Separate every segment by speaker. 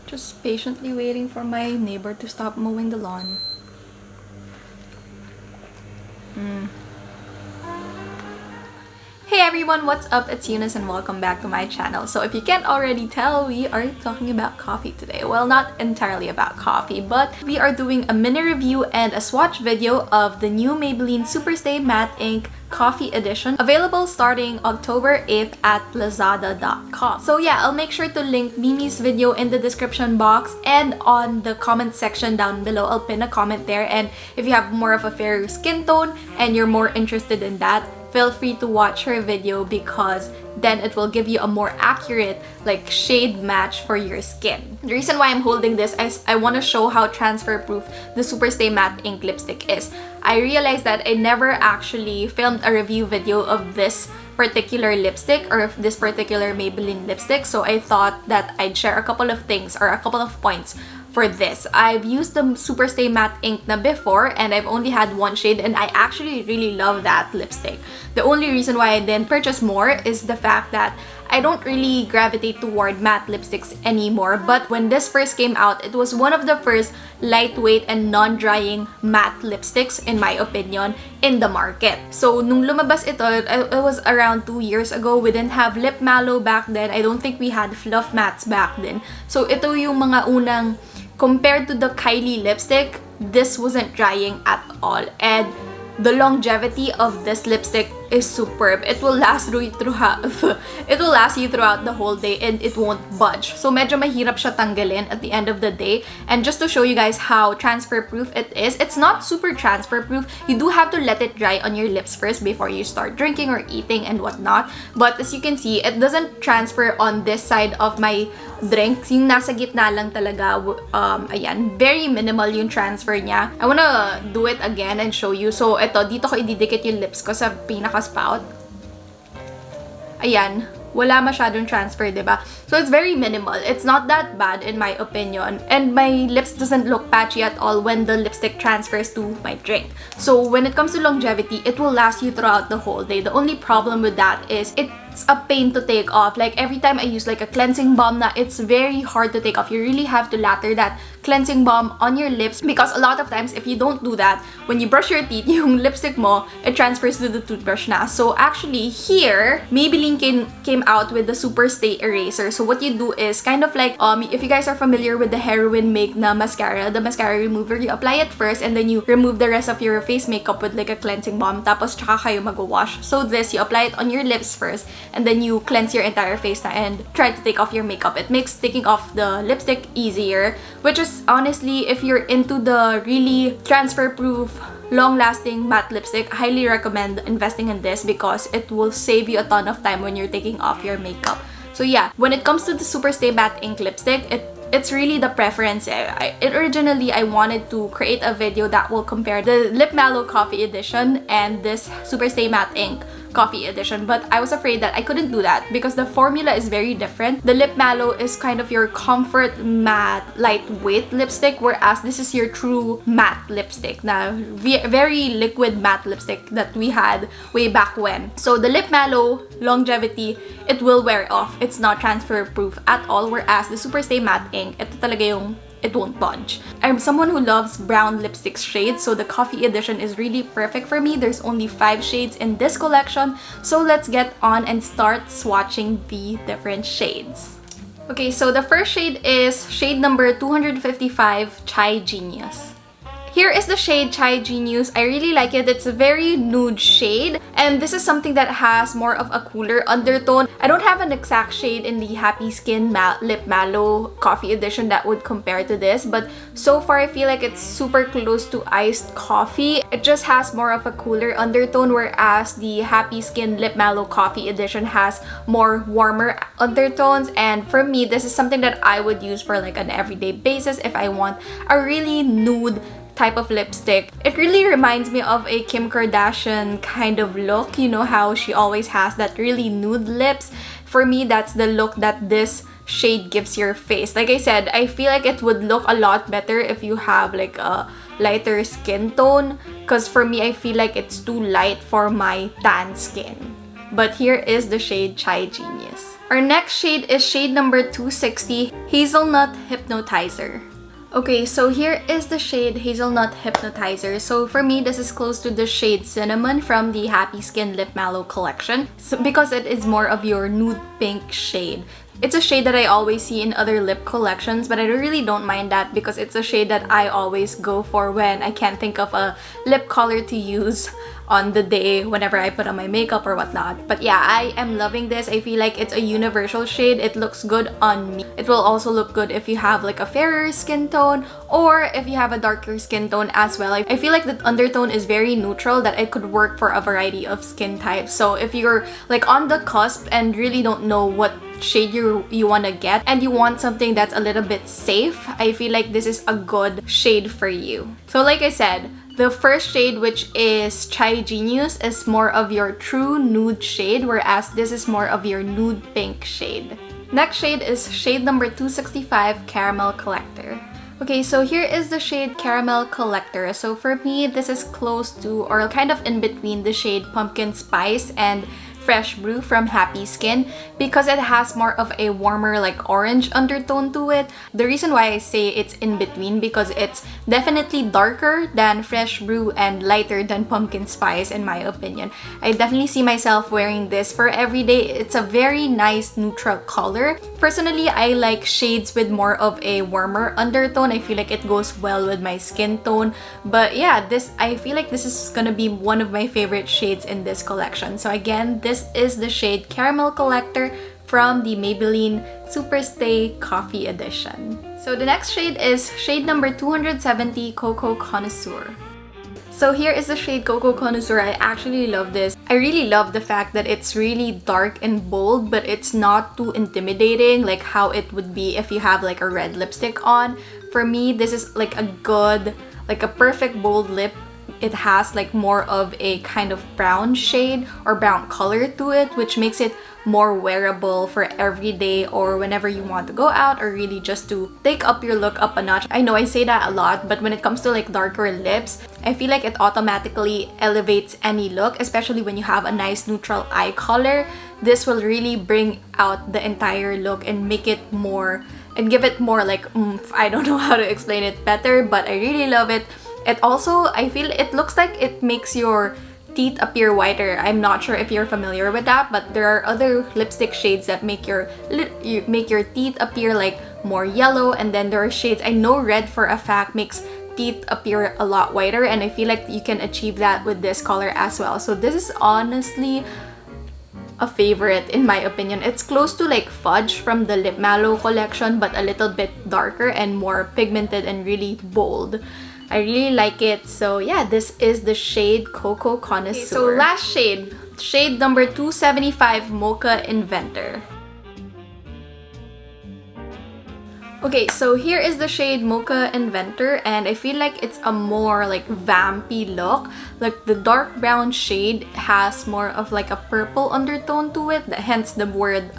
Speaker 1: Just patiently waiting for my neighbor to stop mowing the lawn. Hey everyone, what's up? It's Eunice and welcome back to my channel. So if you can't already tell, we are talking about coffee today. Well, not entirely about coffee, but we are doing a mini review and a swatch video of the new Maybelline Superstay Matte Ink Coffee Edition, available starting October 8th at LAZADA.com. So yeah, I'll make sure to link Mimi's video in the description box and on the comment section down below. I'll pin a comment there, and if you have more of a fair skin tone and you're more interested in that, feel free to watch her video because then it will give you a more accurate shade match for your skin. The reason why I'm holding this is I want to show how transfer proof the Superstay Matte Ink lipstick is. I realized that I never actually filmed a review video of this particular lipstick or of this particular Maybelline lipstick, so I thought that I'd share a couple of things or a couple of points for this. I've used the Superstay Matte Ink na before and I've only had one shade and I actually really love that lipstick. The only reason why I didn't purchase more is the fact that I don't really gravitate toward matte lipsticks anymore, but when this first came out, it was one of the first lightweight and non-drying matte lipsticks, in my opinion, in the market. So nung lumabas ito, it was around 2 years ago. We didn't have lip mallow back then. I don't think we had fluff mattes back then. So ito yung mga unang, compared to the Kylie lipstick, this wasn't drying at all. And the longevity of this lipstick is superb. It will last you throughout the whole day and it won't budge. So medyo mahirap siya tanggalin at the end of the day. And just to show you guys how transfer proof it is, it's not super transfer proof. You do have to let it dry on your lips first before you start drinking or eating and whatnot. But as you can see, it doesn't transfer on this side of my drink. Yung nasa gitna lang talaga. Ayan, very minimal yung transfer niya. I wanna do it again and show you. So ito, dito ko ididikit yung lips ko sa pinaka-spout. Ayan, wala masyadong transfer, diba? So it's very minimal. It's not that bad in my opinion. And my lips doesn't look patchy at all when the lipstick transfers to my drink. So when it comes to longevity, it will last you throughout the whole day. The only problem with that is it's a pain to take off. Like every time I use like a cleansing balm na, it's very hard to take off. You really have to lather that cleansing balm on your lips because a lot of times if you don't do that, when you brush your teeth, yung lipstick mo, it transfers to the toothbrush na. So actually here, Maybelline came out with the Superstay eraser. So what you do is kind of like, if you guys are familiar with the Heroin Make na mascara, the mascara remover, you apply it first and then you remove the rest of your face makeup with like a cleansing balm, tapos tsaka kayo mag-wash. So this, you apply it on your lips first and then you cleanse your entire face na and try to take off your makeup. It makes taking off the lipstick easier, which is honestly, if you're into the really transfer-proof, long-lasting matte lipstick, I highly recommend investing in this because it will save you a ton of time when you're taking off your makeup. So yeah, when it comes to the Superstay Matte Ink lipstick, it's really the preference. Originally, I wanted to create a video that will compare the Lip Mallow Coffee Edition and this Superstay Matte Ink Coffee Edition, but I was afraid that I couldn't do that because the formula is very different. The Lip Mallow is kind of your comfort matte lightweight lipstick, whereas this is your true matte lipstick na very liquid matte lipstick that we had way back when. So the Lip Mallow longevity, it will wear off. It's not transfer proof at all, whereas the Superstay Matte Ink, ito talaga yung it won't budge. I'm someone who loves brown lipstick shades, so the coffee edition is really perfect for me. There's only 5 shades in this collection, so let's get on and start swatching the different shades. Okay, so the first shade is shade number 255, Chai Genius. Here is the shade Chai Genius. I really like it. It's a very nude shade, and this is something that has more of a cooler undertone. I don't have an exact shade in the Happy Skin Lip Mallow Coffee Edition that would compare to this, but so far I feel like it's super close to iced coffee. It just has more of a cooler undertone, whereas the Happy Skin Lip Mallow Coffee Edition has more warmer undertones. And for me, this is something that I would use for like an everyday basis if I want a really nude type of lipstick. It really reminds me of a Kim Kardashian kind of look. You know how she always has that really nude lips? For me, that's the look that this shade gives your face. Like I said, I feel like it would look a lot better if you have like a lighter skin tone, because for me, I feel like it's too light for my tan skin. But here is the shade Chai Genius. Our next shade is shade number 260, Hazelnut Hypnotizer. Okay, so here is the shade Hazelnut Hypnotizer. So for me, this is close to the shade Cinnamon from the Happy Skin Lip Mallow collection, because it is more of your nude pink shade. It's a shade that I always see in other lip collections, but I really don't mind that because it's a shade that I always go for when I can't think of a lip color to use on the day whenever I put on my makeup or whatnot. But yeah, I am loving this. I feel like it's a universal shade. It looks good on me. It will also look good if you have like a fairer skin tone or if you have a darker skin tone as well. I feel like the undertone is very neutral, that it could work for a variety of skin types. So if you're like on the cusp and really don't know what shade you want to get and you want something that's a little bit safe, I feel like this is a good shade for you. So like I said, the first shade, which is Chai Genius, is more of your true nude shade, whereas this is more of your nude pink shade. Next shade is shade number 265, Caramel Collector. Okay, so here is the shade Caramel Collector. So for me, this is close to or kind of in between the shade Pumpkin Spice and Fresh Brew from Happy Skin because it has more of a warmer like orange undertone to it. The reason why I say it's in between because it's definitely darker than Fresh Brew and lighter than Pumpkin Spice in my opinion. I definitely see myself wearing this for every day. It's a very nice neutral color. Personally, I like shades with more of a warmer undertone. I feel like it goes well with my skin tone. But yeah, I feel like this is gonna be one of my favorite shades in this collection. So again, this is the shade Caramel Collector from the Maybelline Superstay Coffee Edition. So the next shade is shade number 270, Cocoa Connoisseur. So here is the shade Cocoa Connoisseur. I actually love this. I really love the fact that it's really dark and bold, but it's not too intimidating like how it would be if you have like a red lipstick on. For me, this is like a good, like a perfect bold lip. It has like more of a kind of brown shade or brown color to it, which makes it more wearable for every day or whenever you want to go out or really just to take up your look up a notch. I know I say that a lot, but when it comes to like darker lips, I feel like it automatically elevates any look, especially when you have a nice neutral eye color. This will really bring out the entire look and make it more and give it more like oomph. I don't know how to explain it better, but I really love it. It also, I feel it looks like it makes your teeth appear whiter. I'm not sure if you're familiar with that, but there are other lipstick shades that make your teeth appear like more yellow, and then there are shades, I know red for a fact makes teeth appear a lot whiter, and I feel like you can achieve that with this color as well. So this is honestly a favorite in my opinion. It's close to like Fudge from the Lip Mallow collection, but a little bit darker and more pigmented and really bold. I really like it. So yeah, this is the shade Cocoa Connoisseur. Okay, so last shade, shade number 275, Mocha Inventor. Okay, so here is the shade Mocha Inventor, and I feel like it's a more like vampy look. Like the dark brown shade has more of like a purple undertone to it, hence the word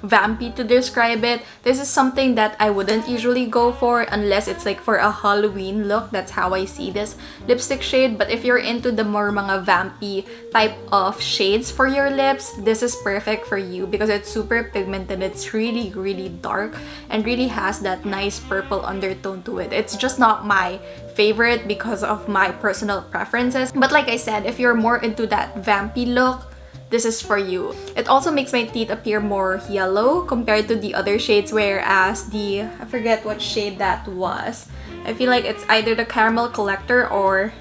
Speaker 1: vampy to describe it. This is something that I wouldn't usually go for unless it's like for a Halloween look. That's how I see this lipstick shade. But if you're into the more mga vampy type of shades for your lips, this is perfect for you because it's super pigmented. It's really, really dark and really has that nice purple undertone to it. It's just not my favorite because of my personal preferences. But like I said, if you're more into that vampy look, this is for you. It also makes my teeth appear more yellow compared to the other shades, whereas I forget what shade that was. I feel like it's either the Caramel Collector or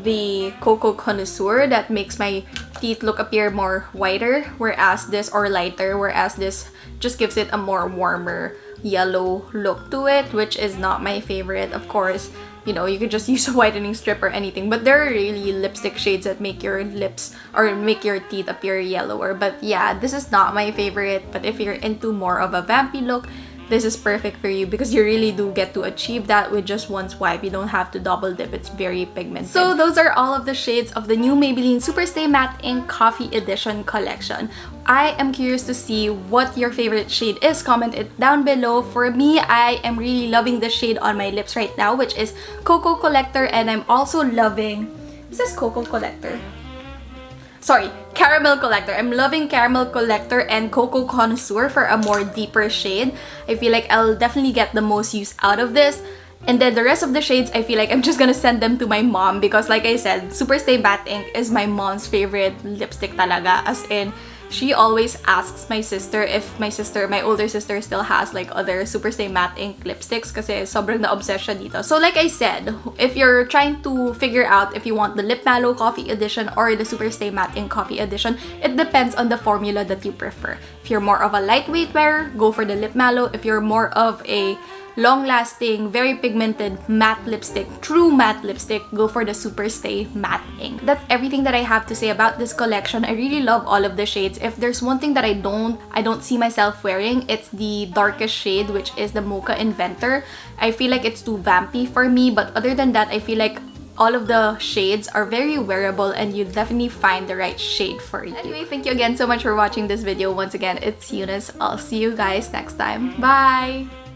Speaker 1: the Cocoa Connoisseur that makes my teeth appear more whiter, whereas this, or lighter, whereas this just gives it a more warmer yellow look to it, which is not my favorite. Of course, you know, you could just use a whitening strip or anything, but there are really lipstick shades that make your lips or make your teeth appear yellower. But yeah, this is not my favorite. But if you're into more of a vampy look, this is perfect for you because you really do get to achieve that with just one swipe. You don't have to double dip. It's very pigmented. So those are all of the shades of the new Maybelline Superstay Matte Ink Coffee Edition collection. I am curious to see what your favorite shade is. Comment it down below. For me, I am really loving the shade on my lips right now, which is Cocoa Collector, and I'm also loving... Is this Cocoa Collector? Caramel Collector. I'm loving Caramel Collector and Cocoa Connoisseur for a more deeper shade. I feel like I'll definitely get the most use out of this. And then the rest of the shades, I feel like I'm just gonna send them to my mom because like I said, Superstay Matte Ink is my mom's favorite lipstick talaga. As in, she always asks my sister if my older sister still has like other Superstay Matte Ink lipsticks kasi sobrang na-obsessed siya dito. So like I said, if you're trying to figure out if you want the Lip Mallow Coffee Edition or the Superstay Matte Ink Coffee Edition, it depends on the formula that you prefer. If you're more of a lightweight wearer, go for the Lip Mallow. If you're more of a long-lasting, very pigmented matte lipstick, true matte lipstick, go for the Superstay Matte Ink. That's everything that I have to say about this collection. I really love all of the shades. If there's one thing that I don't see myself wearing, it's the darkest shade, which is the Mocha Inventor. I feel like it's too vampy for me, but other than that, I feel like all of the shades are very wearable and you definitely find the right shade for you. Anyway, thank you again so much for watching this video. Once again, it's Eunice. I'll see you guys next time. Bye!